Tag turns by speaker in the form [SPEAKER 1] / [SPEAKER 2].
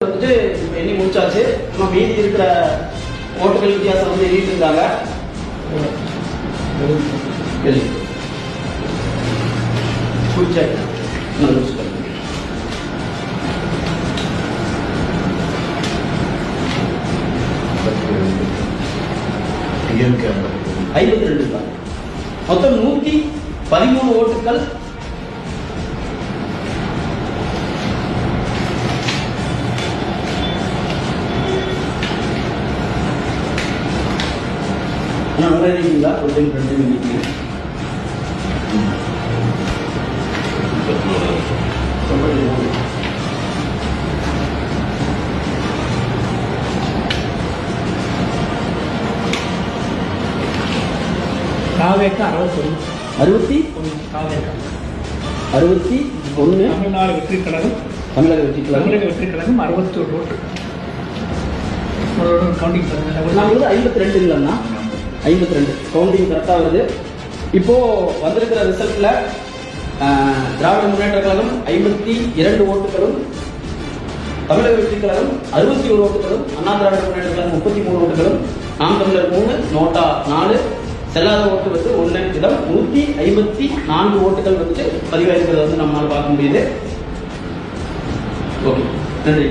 [SPEAKER 1] வந்துட்டு எண்ணி முடிச்சாச்சு. இன்னும் மீதி இருக்கிற ஓட்டுகள் வித்தியாசம் வந்து எண்ணிட்டு இருந்தாங்க. மொத்தம் 113 ஓட்டுகள். நுழைறீங்களா? ஒரு டைம் 2 மினிட்.
[SPEAKER 2] காவேக்கா 61 காவேக்கா
[SPEAKER 1] 61.
[SPEAKER 2] தமிழ்நாடு வெற்றி கழகம்
[SPEAKER 1] தமிழக வெற்றி கழகம்
[SPEAKER 2] 61 ஓட்டு. கவுண்டிங்
[SPEAKER 1] நான் வந்து 52 இல்லைன்னா 52 கவுண்டிங் கரெக்டாக வருது. இப்போ வந்திருக்கிற ரிசல்ட்ல திராவிட முன்னேற்ற கழகம் 52 ஓட்டுகளும், தமிழக வெற்றி கழகம் 61 ஓட்டுகளும், அண்ணா திராவிட முன்னேற்ற கழகம் 33 ஓட்டுகளும், நாம் தமிழர் 3, நோட்டா 4, செல்லாத ஓட்டு வந்து 1 இடம் 154 ஓட்டுகள் வந்துட்டு பதிவாயிருக்கிறத வந்து நம்மளால பார்க்க முடியுது. ஓகே, நன்றி.